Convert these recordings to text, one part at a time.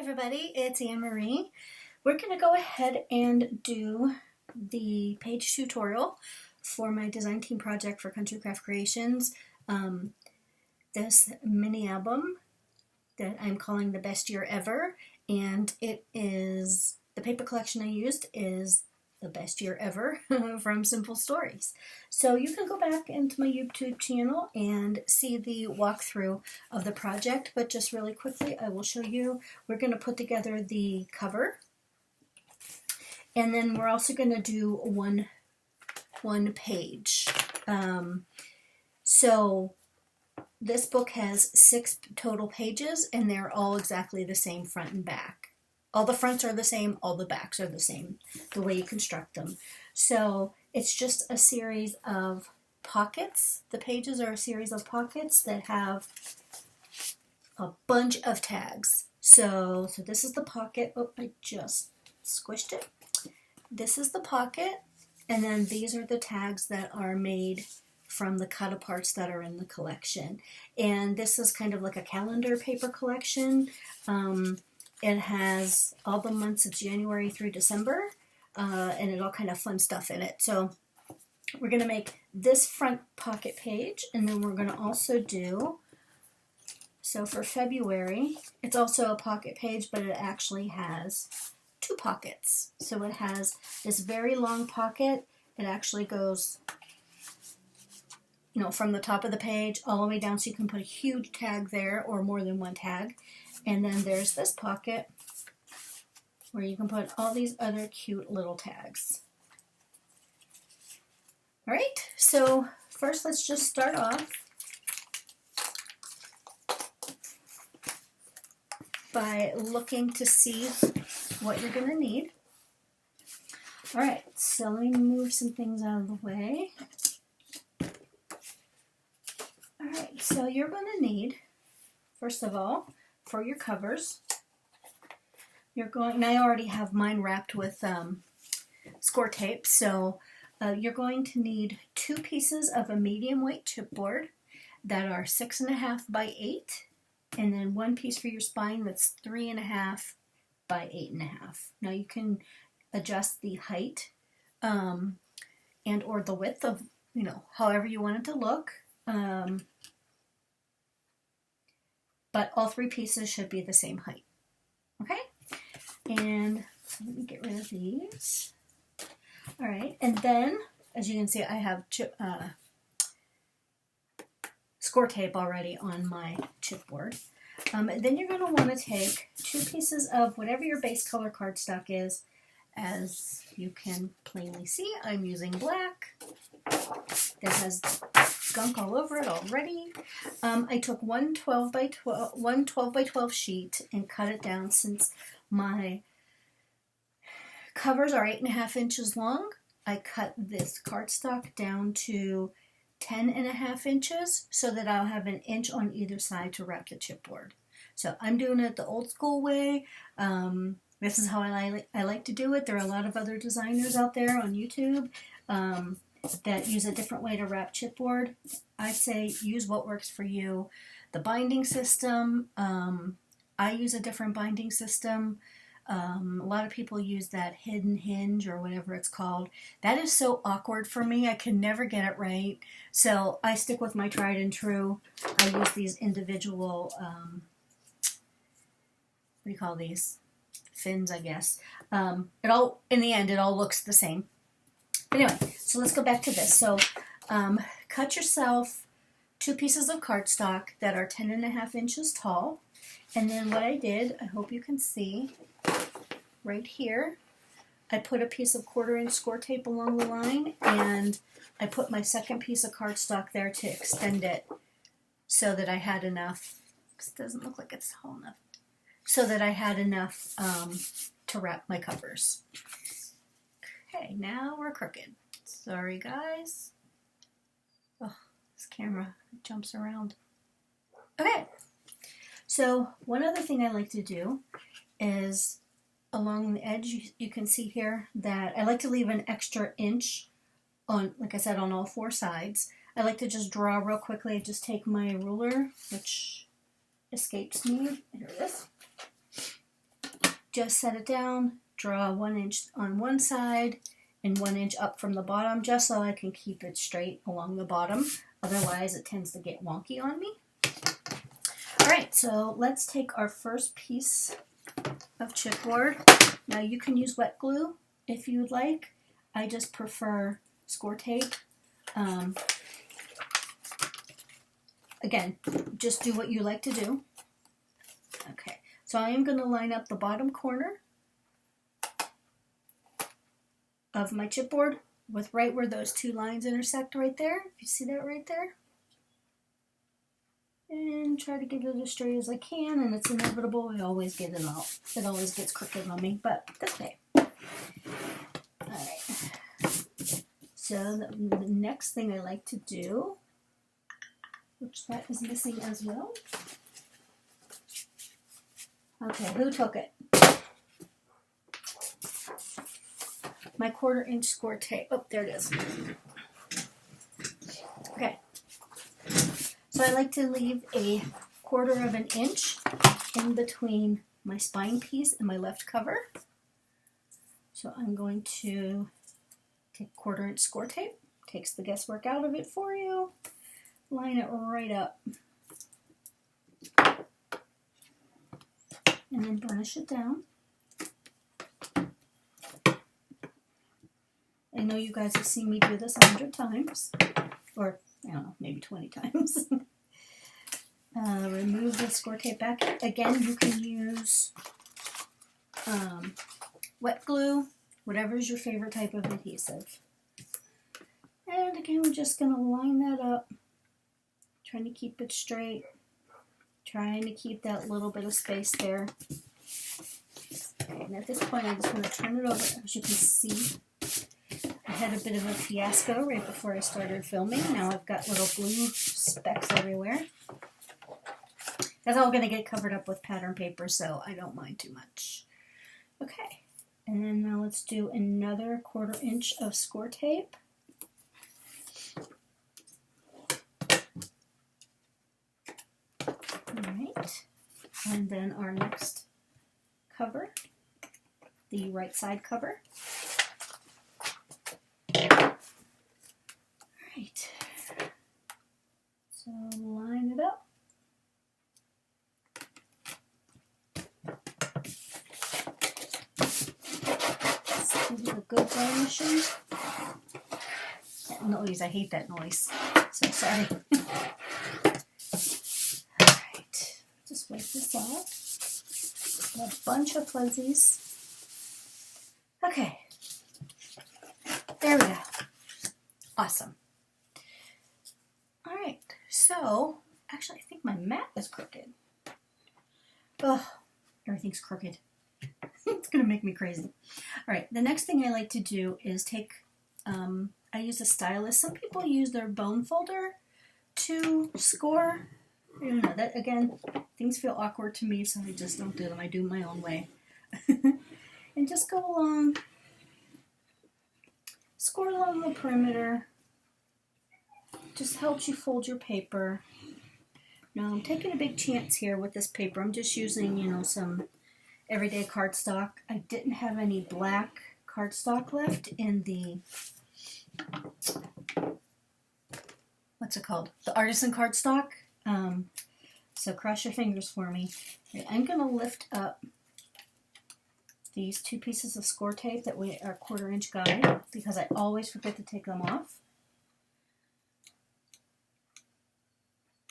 Everybody, it's Anne-Marie. We're going to go ahead and do the page tutorial for my design team project for Country Craft Creations. This mini album that I'm calling the best year ever, and it is, the paper collection I used is the best year ever from Simple Stories. So you can go back into my YouTube channel and see the walkthrough of the project, but just really quickly I will show you. We're going to put together the cover, and then we're also going to do one page. So this book has 6 total pages, and they're all exactly the same front and back. All the fronts are the same, all the backs are the same, the way you construct them. So it's just a series of pockets. The pages are a series of pockets that have a bunch of tags. So this is the pocket. Oh, I just squished it. This is the pocket, and then these are the tags that are made from the cut-aparts that are in the collection. And this is kind of like a calendar paper collection. It has all the months of January through December, and it all kind of fun stuff in it. So we're going to make this front pocket page, and then we're going to also do, so for February, it's also a pocket page, but it actually has 2 pockets. So it has this very long pocket. It actually goes, from the top of the page all the way down, so you can put a huge tag there or more than one tag. And then there's this pocket where you can put all these other cute little tags. All right, so first let's just start off by looking to see what you're going to need. All right, so let me move some things out of the way. All right, so you're going to need, first of all, for your covers, and I already have mine wrapped with Scor tape, so you're going to need 2 pieces of a medium weight chipboard that are 6.5 by 8, and then 1 piece for your spine that's 3.5 by 8.5. Now you can adjust the height and or the width of, however you want it to look. But all 3 pieces should be the same height. Okay? And let me get rid of these. All right, and then, as you can see, I have Scor tape already on my chipboard. Then you're going to want to take 2 pieces of whatever your base color cardstock is. As you can plainly see, I'm using black. That has gunk all over it already. I took one 12 by 12 sheet and cut it down. Since my covers are 8.5 inches long, I cut this cardstock down to 10.5 inches so that I'll have 1 inch on either side to wrap the chipboard. So I'm doing it the old school way. This is how I like to do it. There are a lot of other designers out there on YouTube that use a different way to wrap chipboard. I say use what works for you. The binding system, I use a different binding system. A lot of people use that hidden hinge or whatever it's called. That is so awkward for me. I can never get it right. So I stick with my tried and true. I use these individual, what do you call these? Fins, I guess. In the end, it all looks the same. But anyway, so let's go back to this. So cut yourself 2 pieces of cardstock that are 10.5 inches tall. And then what I did, I hope you can see, right here, I put a piece of 1/4 inch Scor tape along the line, and I put my second piece of cardstock there to extend it so that I had enough. This doesn't look like it's tall enough. So that I had enough to wrap my covers. Okay, now we're crooked. Sorry, guys. Oh, this camera jumps around. Okay, so one other thing I like to do is along the edge, you can see here that I like to leave an extra inch on, like I said, on all 4 sides. I like to just draw real quickly. I just take my ruler, which escapes me. Here it is. just set it down, draw 1 inch on one side and 1 inch up from the bottom, just so I can keep it straight along the bottom. Otherwise, it tends to get wonky on me. All right, so let's take our first piece of chipboard. Now you can use wet glue if you would like. I just prefer Scor tape. Again, just do what you like to do. Okay, so I am going to line up the bottom corner of my chipboard with right where those two lines intersect right there. If you see that right there. And try to get it as straight as I can, and it's inevitable. I always get it out. It always gets crooked on me, but that's okay. Alright. So the next thing I like to do, which that is missing as well. Okay, who took it? My 1/4 inch Scor tape. Oh, there it is. Okay. So I like to leave a 1/4 of an inch in between my spine piece and my left cover. So I'm going to take 1/4 inch Scor tape. Takes the guesswork out of it for you. Line it right up. And then burnish it down. I know you guys have seen me do this 100 times. Or, I don't know, maybe 20 times. Remove the Scor tape back. Again, you can use wet glue, whatever is your favorite type of adhesive. And again, we're just going to line that up, trying to keep it straight, trying to keep that little bit of space there. And at this point, I just want to turn it over. As you can see, I had a bit of a fiasco right before I started filming. Now I've got little glue specks everywhere. That's all going to get covered up with pattern paper, so I don't mind too much. Okay, and then now let's do another 1/4 inch of Scor tape. Alright, and then our next cover, the right side cover. Alright, so line it up. Give it a good burnishing. That noise, I hate that noise. So sorry. Alright, just wipe this off. A bunch of fuzzies. Okay. There we go. Awesome. Alright, so actually I think my mat is crooked. Ugh, everything's crooked. It's going to make me crazy. Alright, the next thing I like to do is take, I use a stylus. Some people use their bone folder to score. I don't know, that again, things feel awkward to me, so I just don't do them. I do my own way. And just go along, score along the perimeter. Just helps you fold your paper. Now I'm taking a big chance here with this paper. I'm just using, you know, some everyday cardstock. I didn't have any black cardstock left in the, what's it called? The artisan cardstock. So cross your fingers for me. Okay, I'm going to lift up these two pieces of Scor tape that weigh our 1/4 inch guide because I always forget to take them off.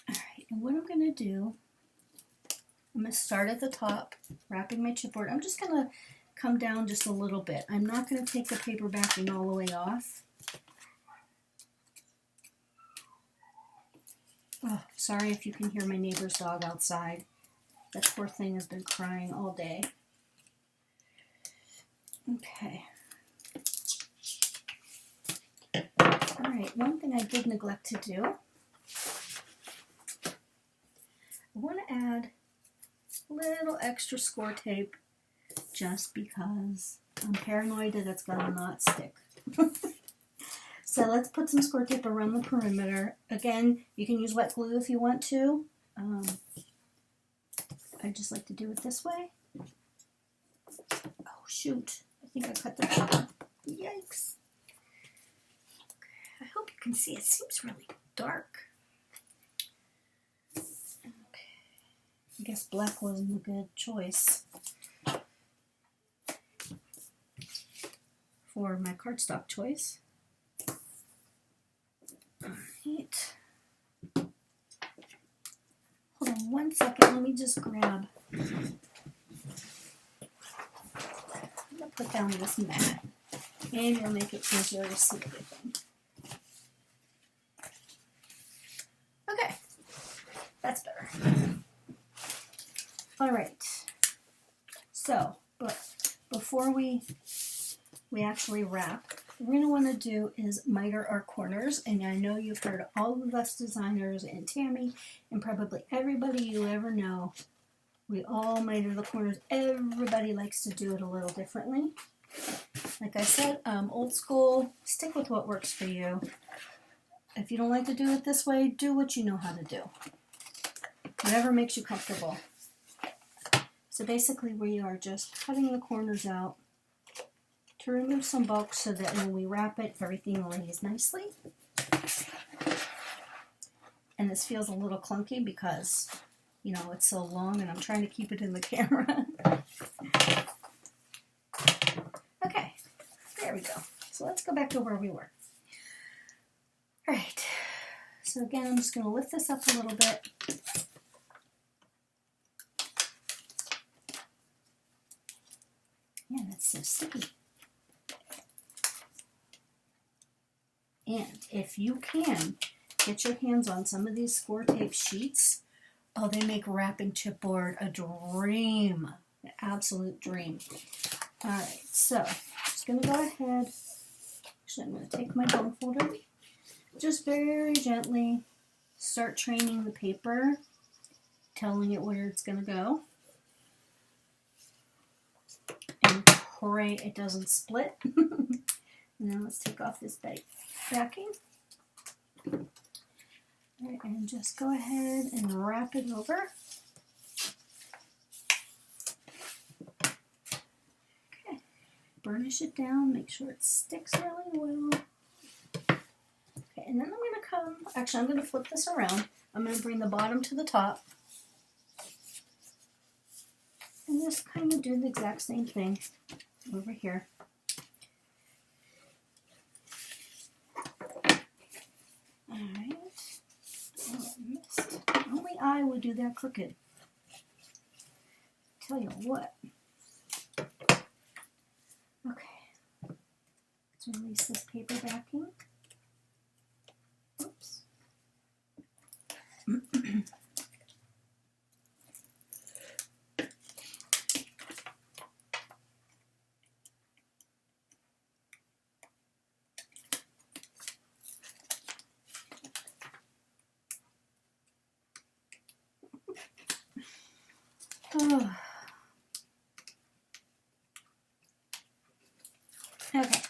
Alright, and what I'm going to do, I'm going to start at the top, wrapping my chipboard. I'm just going to come down just a little bit. I'm not going to take the paper backing all the way off. Oh, sorry if you can hear my neighbor's dog outside. That poor thing has been crying all day. Okay. Alright, one thing I did neglect to do, I want to add a little extra Scor tape just because I'm paranoid that it's going to not stick. So let's put some Scor tape around the perimeter. Again, you can use wet glue if you want to. I just like to do it this way. shoot. I think I cut the top. Yikes. I hope you can see. It seems really dark. Okay. I guess black wasn't a good choice for my cardstock choice. Alright. Hold on 1 second. Let me just grab. I'm going to put down this mat. And it'll make it easier to see everything. Okay. That's better. Alright. So, but before we actually wrap, what we're going to want to do is miter our corners, and I know you've heard all of us designers and Tammy and probably everybody you ever know, we all miter the corners. Everybody likes to do it a little differently. Like I said, old school, stick with what works for you. If you don't like to do it this way, do what you know how to do. Whatever makes you comfortable. So basically we are just cutting the corners out to remove some bulk so that when we wrap it, everything lays nicely. And this feels a little clunky because, you know, it's so long and I'm trying to keep it in the camera. Okay, there we go. So let's go back to where we were. All right, so again, I'm just going to lift this up a little bit. Yeah, that's so sticky. And if you can, get your hands on some of these Scor tape sheets. Oh, they make wrapping chipboard a dream. An absolute dream. All right, so I'm just going to go ahead. Actually, I'm going to take my bone folder. Just very gently start training the paper, telling it where it's going to go. And pray it doesn't split. And then let's take off this backing. All right, and just go ahead and wrap it over. Okay, burnish it down, make sure it sticks really well. Okay, and then I'm going to come, actually I'm going to flip this around. I'm going to bring the bottom to the top. And just kind of do the exact same thing over here. Alright. Oh, I missed. Only I would do that crooked. Tell you what. Okay. Let's release this paper backing. Oops. Oh. Okay.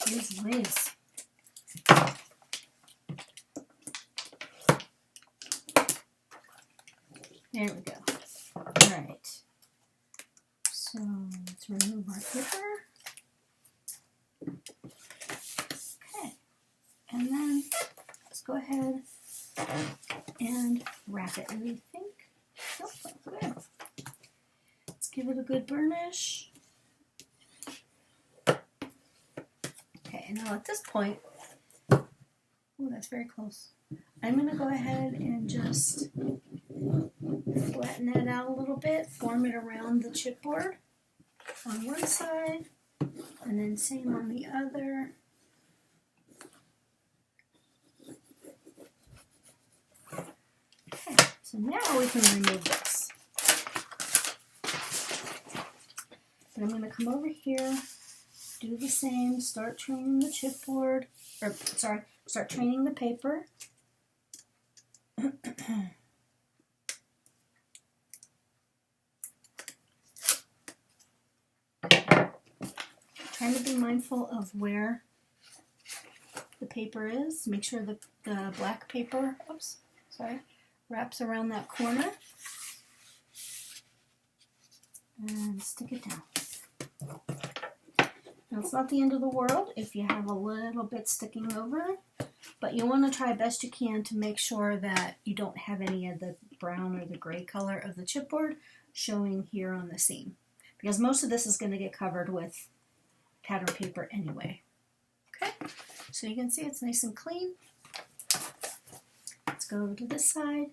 Jeez Louise. There we go. Alright. So let's remove our paper. Okay. And then let's go ahead and wrap it. What do you think? Oh, that's good. Let's give it a good burnish. Okay, and now at this point, oh, that's very close. I'm going to go ahead and just flatten it out a little bit, form it around the chipboard on one side, and then same on the other. Okay, so now we can remove this. And I'm going to come over here, do the same, start training the chipboard, or sorry, start training the paper. Trying to be mindful of where the paper is. Make sure the black paper, oops, sorry, wraps around that corner. And stick it down. Now, it's not the end of the world if you have a little bit sticking over, but you want to try best you can to make sure that you don't have any of the brown or the gray color of the chipboard showing here on the seam, because most of this is going to get covered with pattern paper anyway. Okay, so you can see it's nice and clean. Let's go over to this side.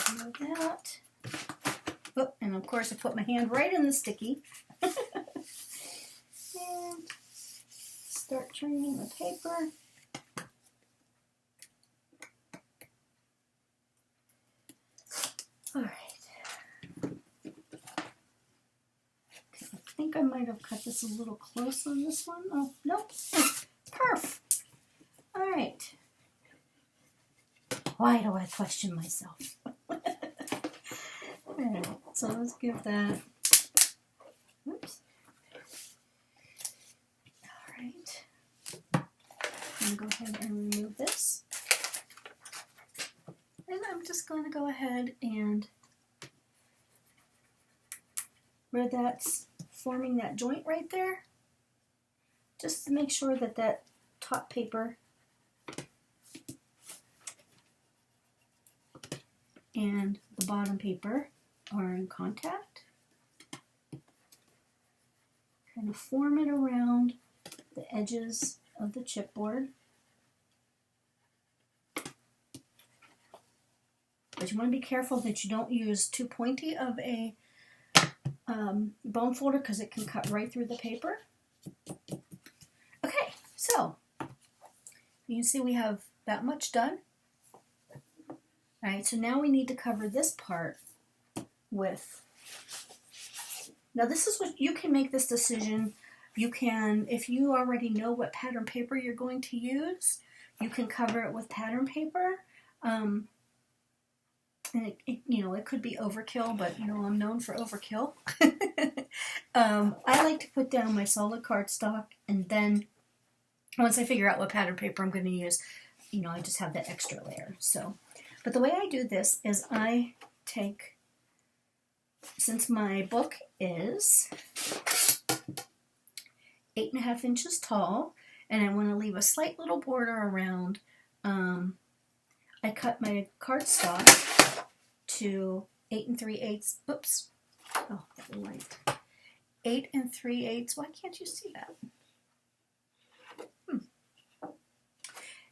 Remove that. Oh, and of course I put my hand right in the sticky. And start turning the paper. All right. Okay, I think I might have cut this a little close on this one. Oh, nope. Perf. All right. Why do I question myself? Alright, so let's give that, oops. Alright, I'm going to go ahead and remove this. And I'm just going to go ahead and, where that's forming that joint right there, just to make sure that that top paper and the bottom paper are in contact. Kind of form it around the edges of the chipboard. But you want to be careful that you don't use too pointy of a bone folder, because it can cut right through the paper. Okay, so you can see we have that much done. All right, so now we need to cover this part with, now this is what, you can make this decision. You can, if you already know what pattern paper you're going to use, you can cover it with pattern paper. And it could be overkill, but I'm known for overkill. I like to put down my solid cardstock, and then once I figure out what pattern paper I'm going to use, I just have that extra layer. So, but the way I do this is I take, since my book is 8.5 inches tall, and I want to leave a slight little border around, I cut my cardstock to 8 3/8. Oops. Oh, that light. 8 3/8. Why can't you see that?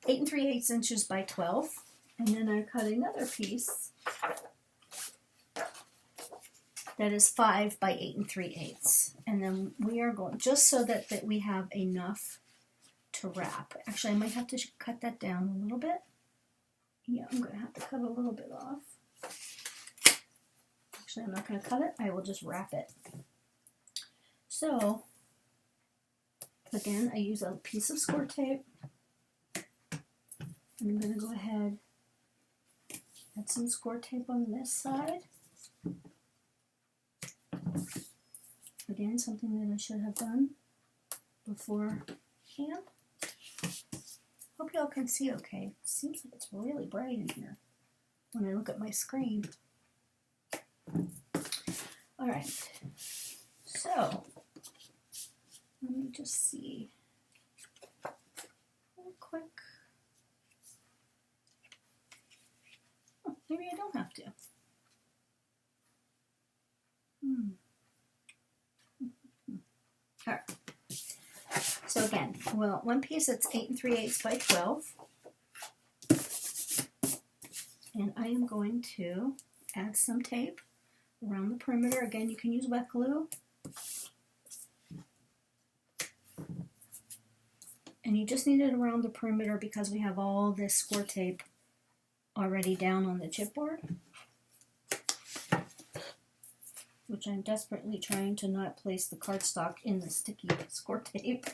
8 3/8 inches by 12, and then I cut another piece that is 5 by 8 3/8, and then we are going, just so that we have enough to wrap. Actually, I might have to cut that down a little bit. Yeah, I'm going to have to cut a little bit off. Actually, I'm not going to cut it. I will just wrap it. So, again, I use a piece of Scor tape. And I'm going to go ahead, add some Scor tape on this side. Again, something that I should have done beforehand. Hope y'all can see okay. It seems like it's really bright in here when I look at my screen. Alright, so let me just see real quick. Oh, maybe I don't have to. Alright. So again, well, one piece that's 8 3/8 by 12. And I am going to add some tape around the perimeter. Again, you can use wet glue. And you just need it around the perimeter because we have all this Scor tape already down on the chipboard, which I'm desperately trying to not place the cardstock in the sticky Scor tape.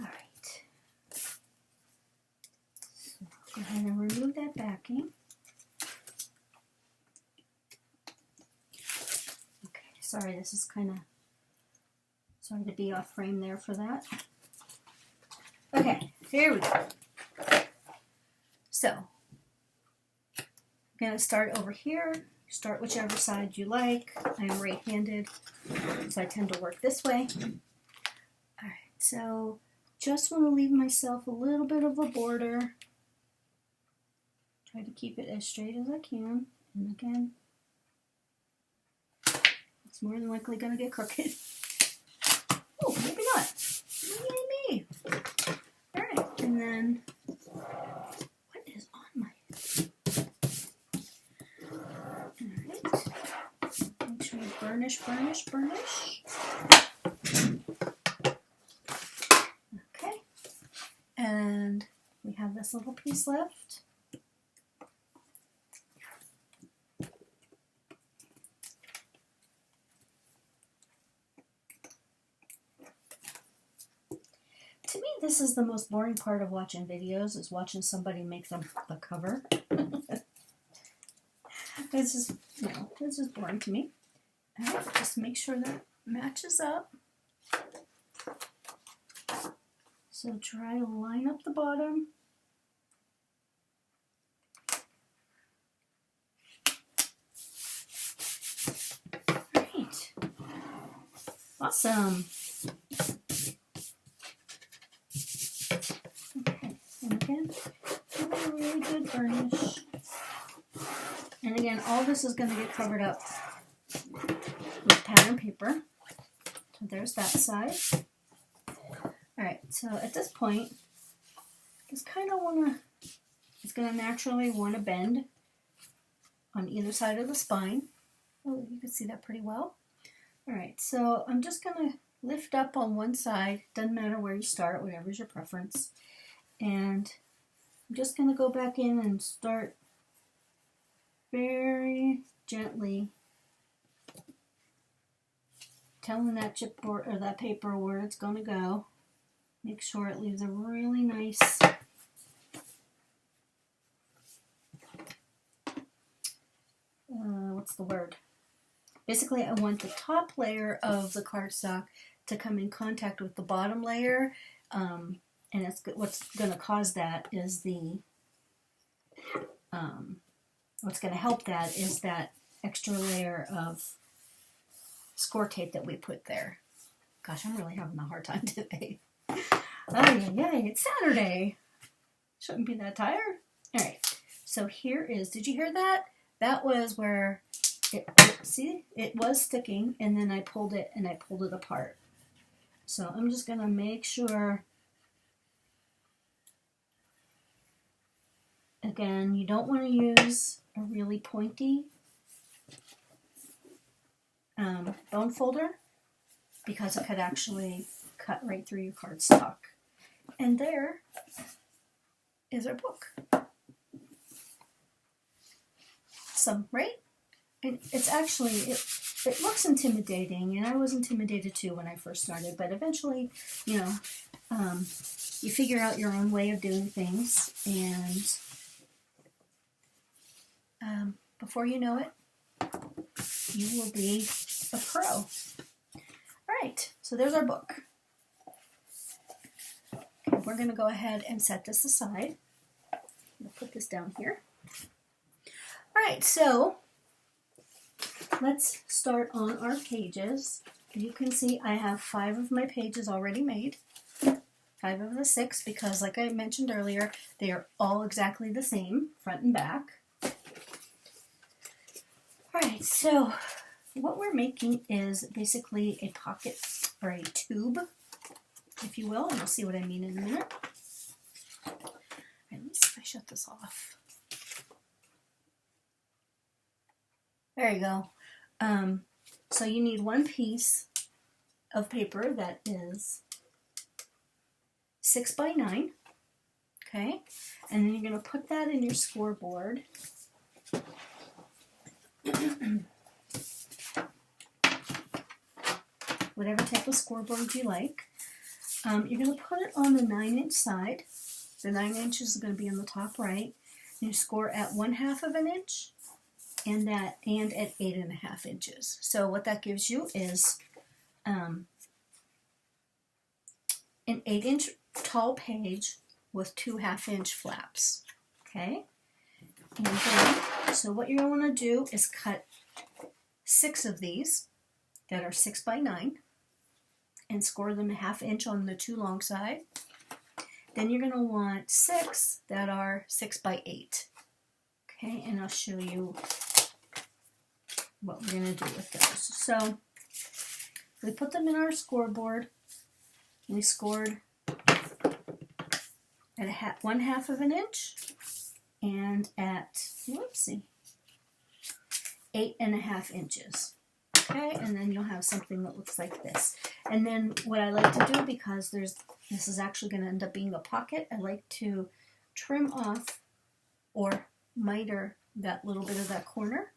Alright. So go ahead and remove that backing. Okay, sorry, this is kind of, sorry to be off frame there for that. Okay, here we go. So, I'm going to start over here. Start whichever side you like. I am right-handed, so I tend to work this way. Alright, so just want to leave myself a little bit of a border. Try to keep it as straight as I can. And again, it's more than likely going to get crooked. Oh, maybe not. Yay me. Alright, and then, what is on my... Alright. Make sure you burnish. Okay. And we have this little piece left. To me, this is the most boring part of watching videos, is watching somebody make the cover. This is boring to me. Alright, just make sure that matches up. So try to line up the bottom. Alright. Awesome. Okay, and again, give it a really good burnish. And again, all this is going to get covered up with pattern paper. So there's that side. Alright, so at this point, just kind of want to, it's going to naturally want to bend on either side of the spine. Oh, you can see that pretty well. Alright, so I'm just going to lift up on one side. Doesn't matter where you start, whatever's your preference. And I'm just going to go back in and start very gently telling that chipboard or that paper where it's going to go. Make sure it leaves a really nice what's the word? Basically, I want the top layer of the cardstock to come in contact with the bottom layer, and it's what's going to cause that is the what's going to help that is that extra layer of Scor tape that we put there. Gosh, I'm really having a hard time today. Oh, yay, it's Saturday. Shouldn't be that tired. All right, so here is, did you hear that? That was where, see, it was sticking, and then I pulled it apart. So I'm just going to make sure, again, you don't want to use a really pointy bone folder because it could actually cut right through your cardstock. And there is our book. Awesome, right? It's actually, it looks intimidating, and I was intimidated too when I first started, but eventually, you know, you figure out your own way of doing things, and before you know it, you will be a pro. All right, so there's our book. Okay, we're going to go ahead and set this aside. I'm going to put this down here. All right, so let's start on our pages. You can see I have 5 of my pages already made. 5 of the 6 because, like I mentioned earlier, they are all exactly the same, front and back. Alright, so what we're making is basically a pocket, or a tube, if you will, and you'll see what I mean in a minute. Alright, let me see if I shut this off. There you go. So you need one piece of paper that is 6 by 9, okay? And then you're going to put that in your scoreboard. Whatever type of scoreboard you like. You're going to put it on the 9-inch side. The 9 inches is going to be on the top right. And you score at 1/2 of an inch and at 8.5 inches. So what that gives you is an 8-inch tall page with 2 1/2-inch flaps. Okay? And then, so what you're going to want to do is cut 6 of these that are 6 by 9 and score them 1/2 inch on the 2 long side. Then you're going to want 6 that are 6 by 8. Okay, and I'll show you what we're going to do with those. So we put them in our scoreboard. We scored at 1/2 of an inch and at, whoopsie, 8 1/2 inches. Okay, and then you'll have something that looks like this. And then what I like to do, because this is actually going to end up being a pocket, I like to trim off or miter that little bit of that corner,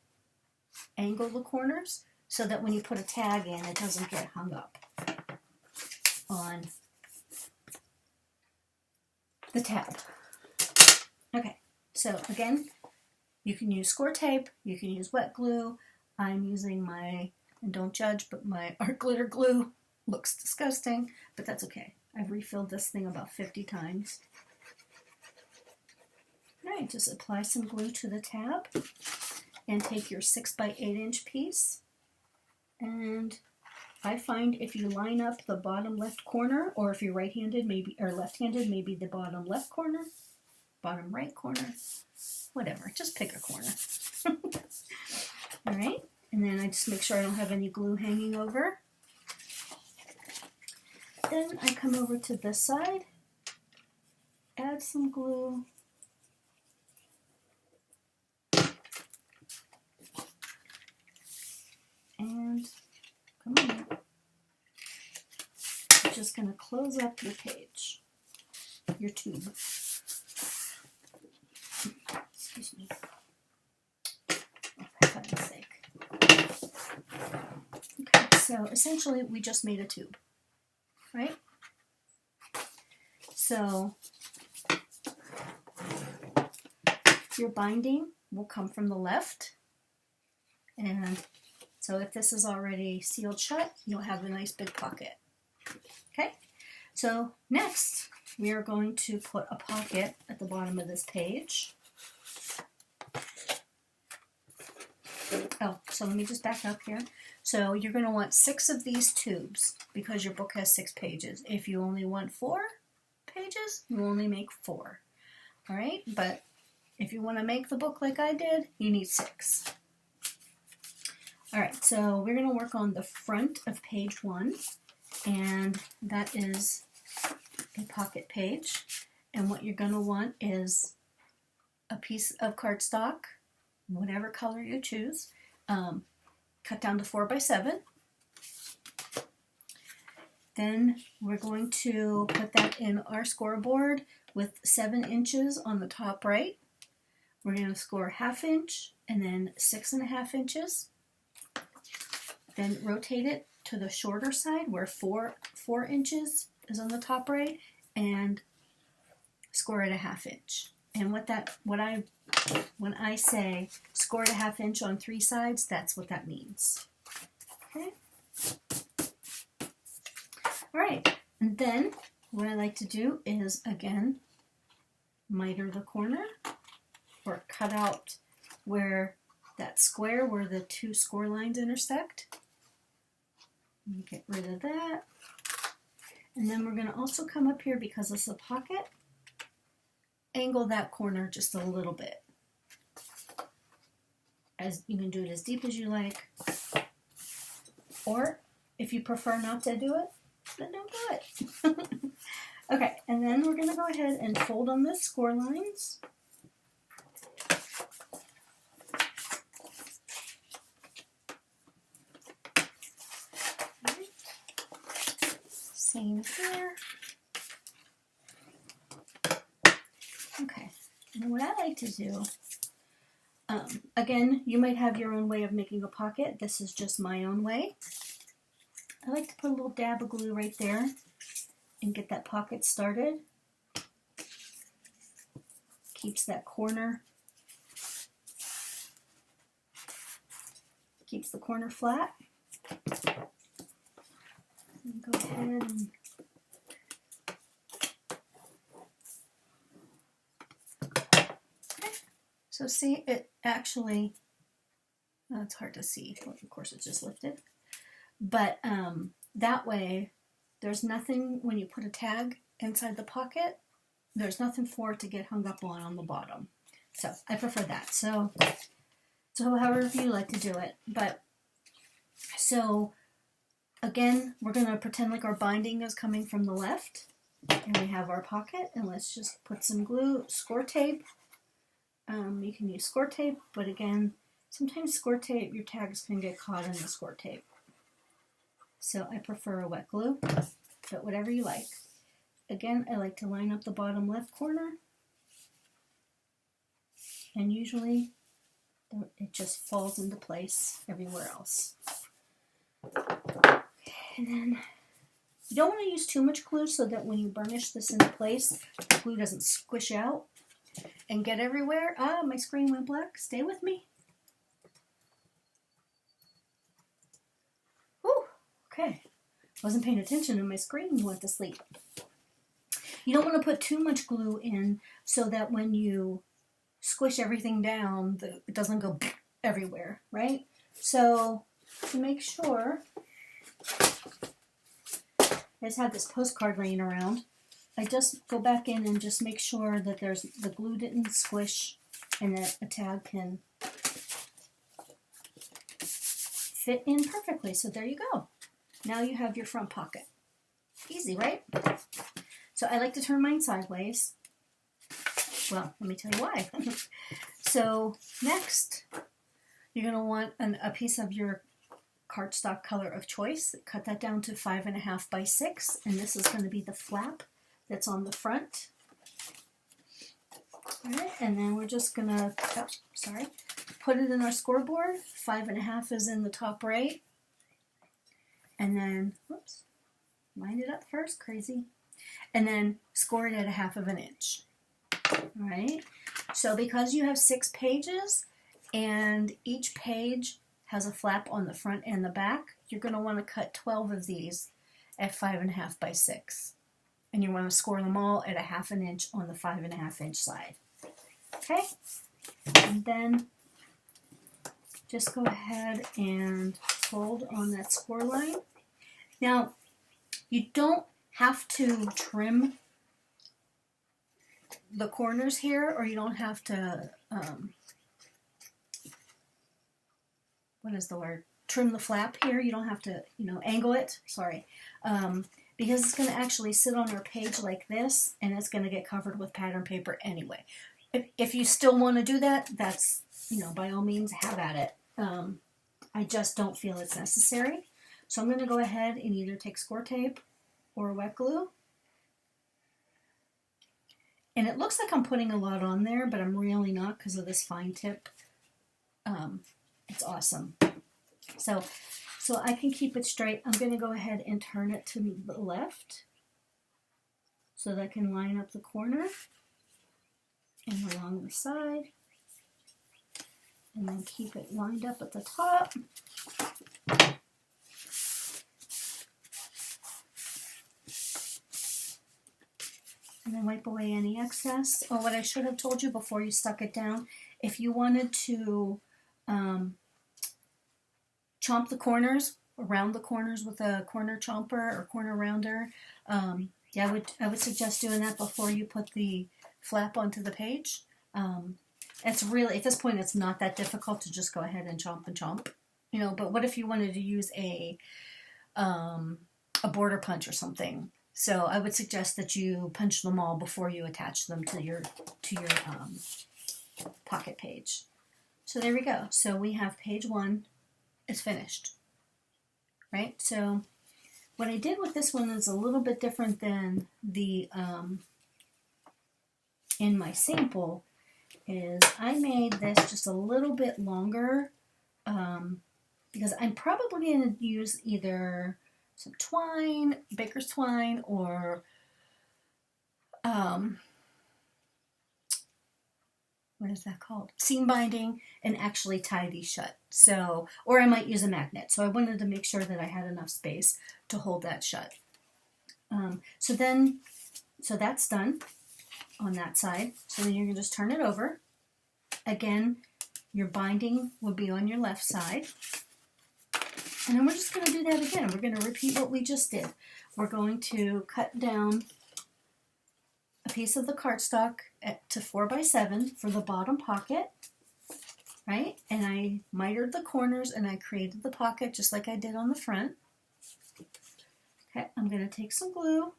angle the corners, so that when you put a tag in, it doesn't get hung up on the tab. Okay, so again, you can use Scor tape, you can use wet glue. I'm using my, and don't judge, but my art glitter glue looks disgusting, but that's okay. I've refilled this thing about 50 times. All right, just apply some glue to the tab and take your 6 by 8-inch piece. And I find if you line up the bottom left corner, or if you're right-handed, maybe, or left-handed, maybe the bottom left corner, bottom right corner, whatever, just pick a corner. All right, and then I just make sure I don't have any glue hanging over. Then I come over to this side, add some glue, and come on, you're just going to close up your page, your tube. Excuse me. Oh, for heaven's sake. Okay, so essentially we just made a tube, right? So your binding will come from the left, and so if this is already sealed shut, you'll have a nice big pocket. Okay, so next we are going to put a pocket at the bottom of this page. Oh, so let me just back up here. So you're going to want 6 of these tubes because your book has 6 pages. If you only want 4 pages, you only make 4. All right, but if you want to make the book like I did, you need 6. All right, so we're going to work on the front of page 1, and that is a pocket page. And what you're going to want is a piece of cardstock, whatever color you choose, cut down to 4 by 7. Then we're going to put that in our scoreboard with 7 inches on the top right. We're going to score 1/2 inch and then 6 1/2 inches. Then rotate it to the shorter side where 4 inches is on the top right, and score it 1/2 inch. And when I say score it 1/2 inch on 3 sides, that's what that means. Okay. All right, and then what I like to do is again miter the corner, or cut out where that square where the 2 score lines intersect. Get rid of that. And then we're going to also come up here, because it's a pocket, angle that corner just a little bit. As you can do it as deep as you like, or if you prefer not to do it, then don't do it. Okay, and then we're going to go ahead and fold on the score lines. Same here. Okay, and what I like to do, again, you might have your own way of making a pocket. This is just my own way. I like to put a little dab of glue right there and get that pocket started. Keeps that corner, keeps the corner flat. And go ahead and So see, it actually, it's hard to see. Well, of course, it's just lifted. But that way, there's nothing, when you put a tag inside the pocket, there's nothing for it to get hung up on the bottom. So I prefer that. So however you like to do it. But so again, we're going to pretend like our binding is coming from the left. And we have our pocket. And let's just put some glue, Scor tape. You can use Scor tape, but again, sometimes Scor tape, your tags can get caught in the Scor tape. So I prefer a wet glue, but whatever you like. Again, I like to line up the bottom left corner, and usually it just falls into place everywhere else. And then you don't want to use too much glue so that when you burnish this into place, the glue doesn't squish out and get everywhere. Ah, my screen went black. Stay with me. Whew, okay. Wasn't paying attention and my screen went to sleep. You don't want to put too much glue in so that when you squish everything down, it doesn't go everywhere, right? So to make sure, I just have this postcard laying around. I just go back in and just make sure that the glue didn't squish and that a tag can fit in perfectly. So there you go. Now you have your front pocket. Easy, right? So I like to turn mine sideways. Well, let me tell you why. So next, you're going to want a piece of your cardstock color of choice. Cut that down to 5.5 by 6, and this is going to be the flap that's on the front. All right, and then we're just going to, put it in our scoreboard. 5.5 is in the top right. And then, whoops, line it up first, crazy. And then score it at 1/2 inch. All right, so because you have 6 pages and each page has a flap on the front and the back, you're going to want to cut 12 of these at 5.5 by 6. And you want to score them all at 1/2 inch on the 5.5 inch side. Okay, and then just go ahead and fold on that score line. Now, you don't have to trim the corners here, or you don't have to, trim the flap here. You don't have to, angle it, because it's going to actually sit on our page like this, and it's going to get covered with pattern paper anyway. If you still want to do that, that's, by all means, have at it. I just don't feel it's necessary. So I'm going to go ahead and either take Scor tape or wet glue. And it looks like I'm putting a lot on there, but I'm really not because of this fine tip. It's awesome. So I can keep it straight. I'm going to go ahead and turn it to the left so that I can line up the corner and along the side. And then keep it lined up at the top. And then wipe away any excess. Oh, what I should have told you before you stuck it down, if you wanted to chomp the corners, round the corners with a corner chomper or corner rounder, yeah, I would suggest doing that before you put the flap onto the page. It's really, at this point, it's not that difficult to just go ahead and chomp, but what if you wanted to use a border punch or something? So I would suggest that you punch them all before you attach them to your pocket page. So there we go. So we have page 1 is finished, right? So what I did with this one is a little bit different than the in my sample. Is I made this just a little bit longer because I'm probably going to use either some twine, baker's twine, or what is that called? Seam binding, and actually tie these shut. So, or I might use a magnet. So I wanted to make sure that I had enough space to hold that shut. So that's done on that side. So then you can just turn it over. Again, your binding will be on your left side. And then we're just going to do that again. We're going to repeat what we just did. We're going to cut down a piece of the cardstock to 4x7 for the bottom pocket, right? And I mitered the corners and I created the pocket just like I did on the front. Okay, I'm going to take some glue.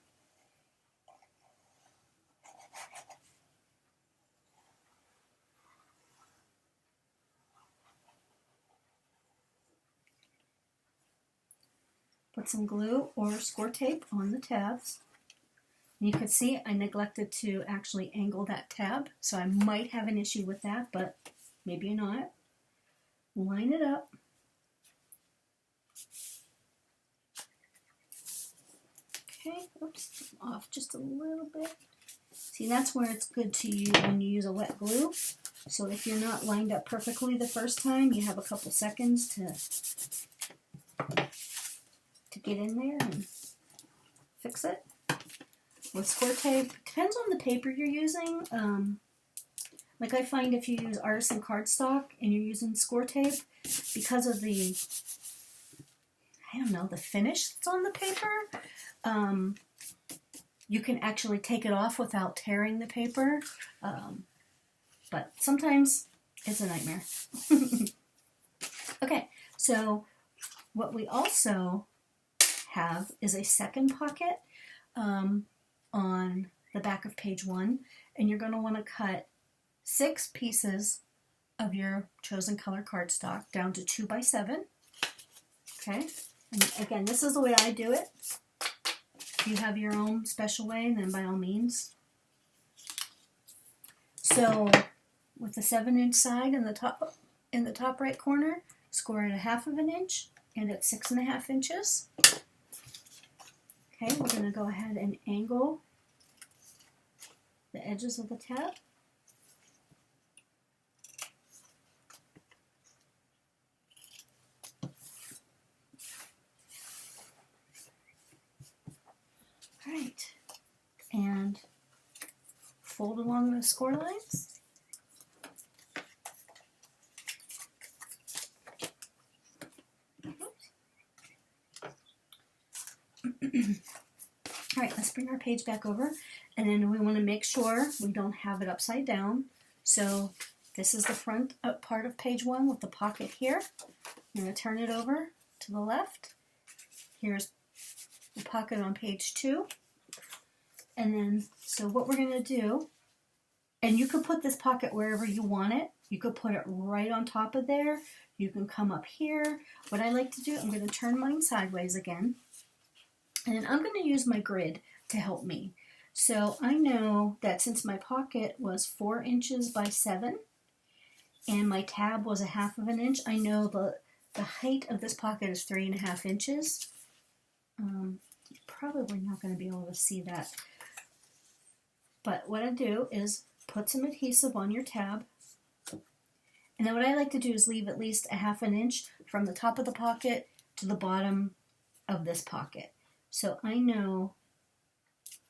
Put some glue or score tape on the tabs. And you can see I neglected to actually angle that tab, so I might have an issue with that, but maybe not. Line it up. Okay, oops, off just a little bit. See, that's where it's good to use when you use a wet glue. So if you're not lined up perfectly the first time, you have a couple seconds to get in there and fix it. With score tape, depends on the paper you're using. Like I find if you use artisan cardstock and you're using score tape, because of the, I don't know, the finish that's on the paper, you can actually take it off without tearing the paper. But sometimes it's a nightmare. Okay, so what we also have is a second pocket on the back of page 1, and you're going to want to cut 6 pieces of your chosen color cardstock down to 2x7. Okay, and again, this is the way I do it. If you have your own special way, then by all means. So with the 7-inch side in the top right corner, score at 1/2 inch and at 6.5 inches. Okay, we're going to go ahead and angle the edges of the tab. All right, and fold along the score lines. All right, let's bring our page back over, and then we want to make sure we don't have it upside down. So this is the front part of page 1 with the pocket here. I'm going to turn it over to the left. Here's the pocket on page 2. And then, so what we're going to do, and you could put this pocket wherever you want it. You could put it right on top of there. You can come up here. What I like to do, I'm going to turn mine sideways again. And then I'm going to use my grid to help me. So I know that since my pocket was 4 inches by 7 and my tab was 1/2 inch, I know the height of this pocket is 3.5 inches. You're probably not going to be able to see that. But what I do is put some adhesive on your tab. And then what I like to do is leave at least 1/2 inch from the top of the pocket to the bottom of this pocket. So I know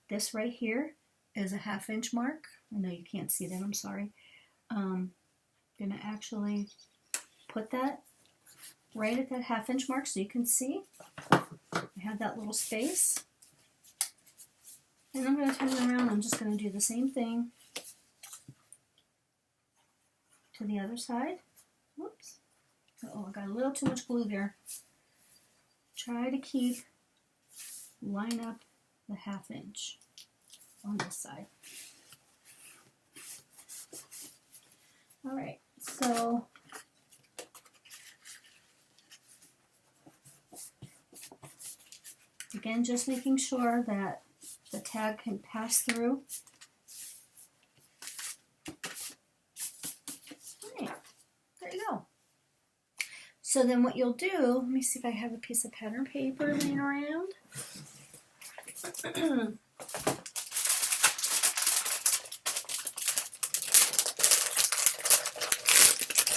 this right here is a 1/2 inch mark. I know you can't see that, I'm sorry. I'm going to actually put that right at that 1/2 inch mark so you can see. I have that little space. And I'm going to turn it around. I'm just going to do the same thing to the other side. Whoops. Oh, I got a little too much glue there. Try to line up the 1/2 inch on this side. All right, so again, just making sure that the tag can pass through. All right, there you go. So then what you'll do, let me see if I have a piece of pattern paper laying around.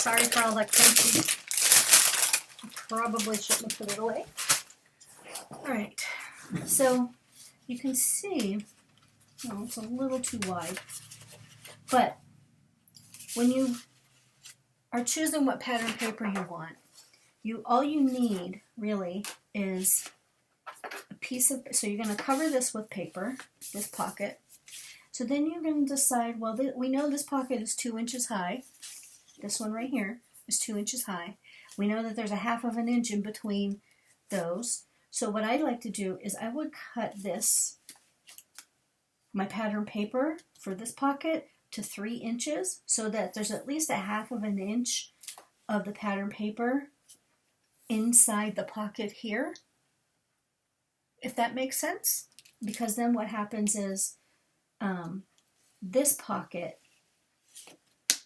Sorry for all that crunchy. I probably shouldn't have put it away. Alright, so you can see, oh, it's a little too wide, but when you are choosing what pattern paper you want, all you need really is a piece of, so you're going to cover this with paper, this pocket. So then you're going to decide, well, we know this pocket is 2 inches high. This one right here is 2 inches high. We know that there's a 1/2 inch in between those. So what I'd like to do is I would cut this, my pattern paper for this pocket, to 3 inches so that there's at least a 1/2 inch of the pattern paper inside the pocket here, if that makes sense. Because then what happens is this pocket,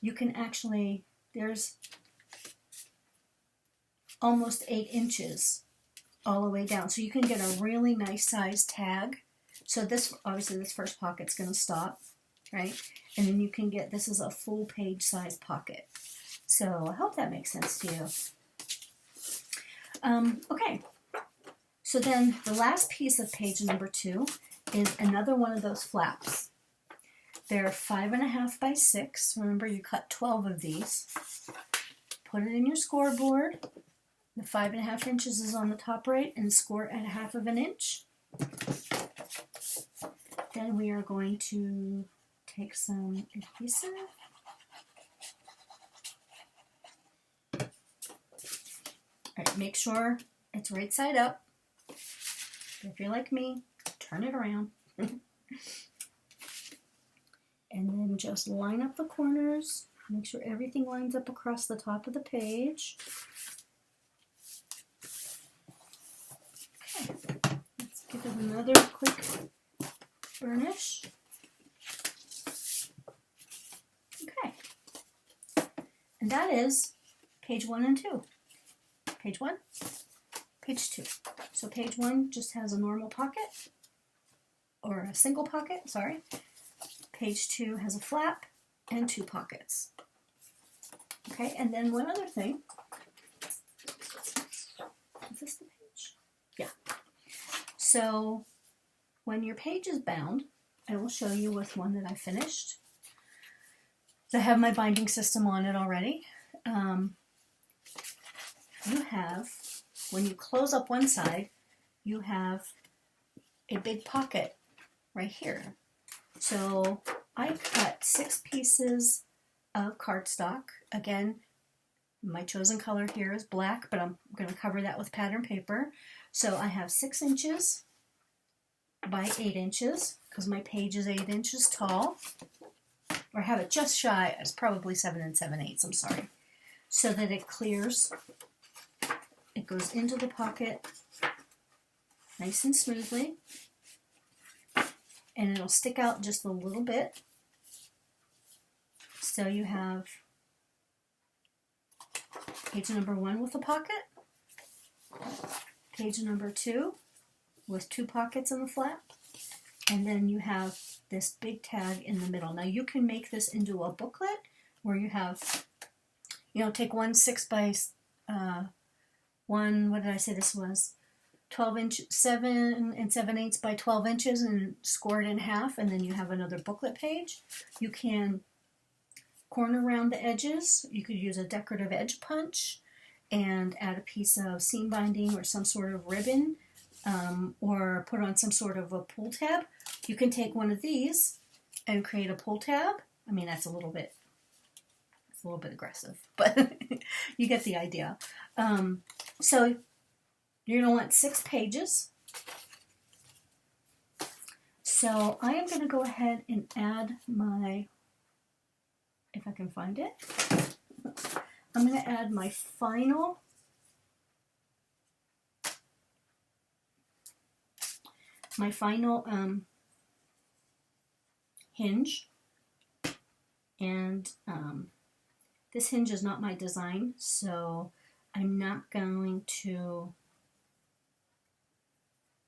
you can actually, there's almost 8 inches all the way down. So you can get a really nice size tag. So this, obviously this first pocket's going to stop, right? And then you can get, this is a full page size pocket. So I hope that makes sense to you. Okay, so then the last piece of page number 2 is another one of those flaps. They're 5.5 by 6. Remember, you cut 12 of these. Put it in your scoreboard. The 5.5 inches is on the top right, and score at 1/2 inch. Then we are going to take some adhesive. All right, make sure it's right side up. If you're like me, turn it around. And then just line up the corners. Make sure everything lines up across the top of the page. Okay, let's give it another quick burnish. Okay, and that is page 1 and 2. Page 1, page 2. So page 1 just has a normal pocket, or a single pocket, sorry. Page 2 has a flap and 2 pockets. Okay, and then one other thing. Is this the page? Yeah. So when your page is bound, I will show you with one that I finished. So I have my binding system on it already. You have, when you close up one side, you have a big pocket right here. So I cut 6 pieces of cardstock. Again, my chosen color here is black, but I'm going to cover that with pattern paper. So I have 6 inches by 8 inches, because my page is 8 inches tall. Or I have it just shy, it's probably 7 7/8, I'm sorry. So that it clears. It goes into the pocket nice and smoothly. And it'll stick out just a little bit. So you have page number 1 with a pocket, page number 2 with 2 pockets in the flap, and then you have this big tag in the middle. Now you can make this into a booklet where you have, take 1 6 by what did I say this was? 12 inch, 7 7/8 by 12 inches and score it in half, and then you have another booklet page. You can corner around the edges. You could use a decorative edge punch and add a piece of seam binding or some sort of ribbon, or put on some sort of a pull tab. You can take one of these and create a pull tab. I mean, that's a little bit aggressive, but you get the idea. So you're going to want 6 pages. So I am going to go ahead and add my, if I can find it, I'm going to add my final hinge. And this hinge is not my design, so I'm not going to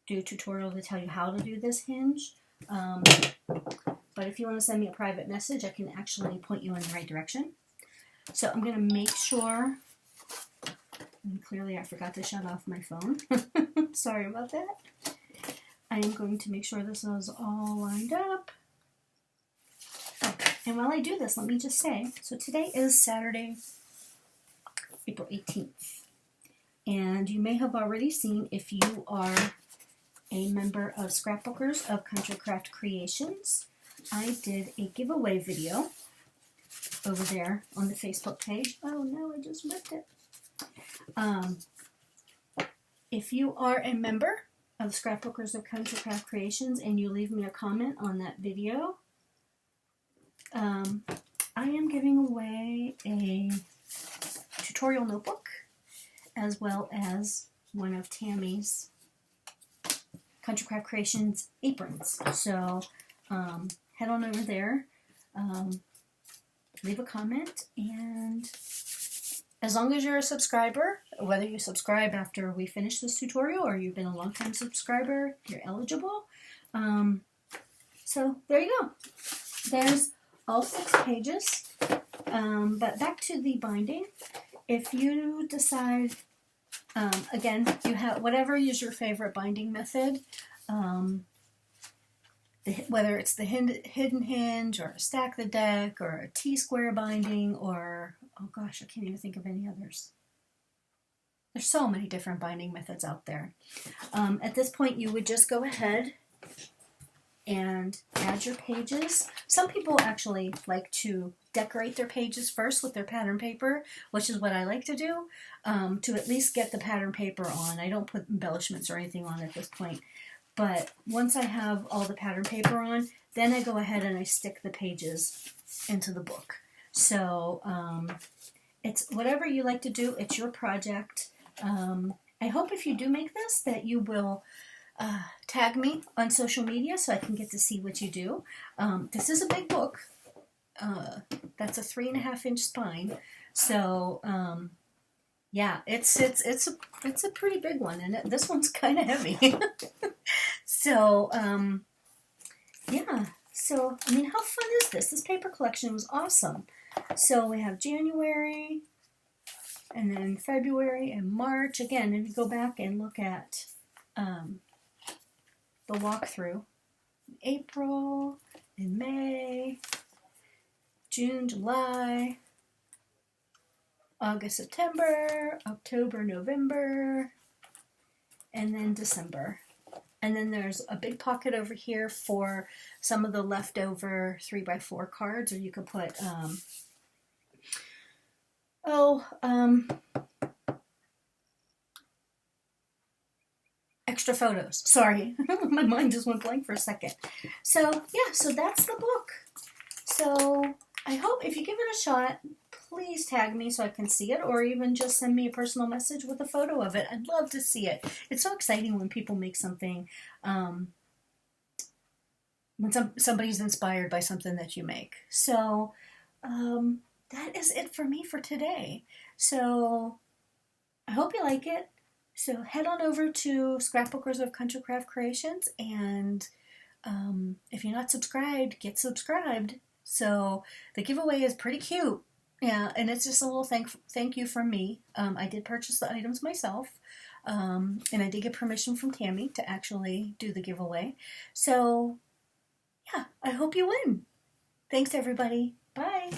do a tutorial to tell you how to do this hinge. But if you want to send me a private message, I can actually point you in the right direction. So I'm going to make sure, and clearly I forgot to shut off my phone. Sorry about that. I am going to make sure this is all lined up. And while I do this, let me just say, so today is Saturday, April 18th. And you may have already seen, if you are a member of Scrapbookers of Country Craft Creations, I did a giveaway video over there on the Facebook page. Oh no, I just ripped it. If you are a member of Scrapbookers of Country Craft Creations and you leave me a comment on that video, I am giving away a tutorial notebook as well as one of Tammy's Country Craft Creations aprons. So head on over there, leave a comment, and as long as you're a subscriber, whether you subscribe after we finish this tutorial or you've been a long-time subscriber, you're eligible. So there you go. There's all 6 pages. But back to the binding. If you decide, again, you have whatever is your favorite binding method, whether it's the hidden hinge or a stack the deck or a T-square binding or, oh gosh, I can't even think of any others. There's so many different binding methods out there. At this point, you would just go ahead and add your pages. Some people actually like to decorate their pages first with their pattern paper, which is what I like to do, to at least get the pattern paper on. I don't put embellishments or anything on at this point. But once I have all the pattern paper on, then I go ahead and I stick the pages into the book. So it's whatever you like to do. It's your project. I hope if you do make this that you will tag me on social media so I can get to see what you do. This is a big book. That's a 3.5-inch spine. So yeah, it's a pretty big one, and this one's kind of heavy. So yeah. So I mean, how fun is this? This paper collection was awesome. So we have January, and then February and March. Again, if you go back and look at the walkthrough, April and May, June, July, August, September, October, November, and then December. And then there's a big pocket over here for some of the leftover 3x4 cards, or you could put, extra photos. Sorry, my mind just went blank for a second. So yeah, so that's the book. So I hope if you give it a shot, please tag me so I can see it, or even just send me a personal message with a photo of it. I'd love to see it. It's so exciting when people make something, when somebody's inspired by something that you make. So that is it for me for today. So I hope you like it. So head on over to Scrapbookers of Country Craft Creations, and if you're not subscribed, get subscribed. So the giveaway is pretty cute. Yeah, and it's just a little thank you from me. I did purchase the items myself, and I did get permission from Tammy to actually do the giveaway. So yeah, I hope you win. Thanks, everybody. Bye.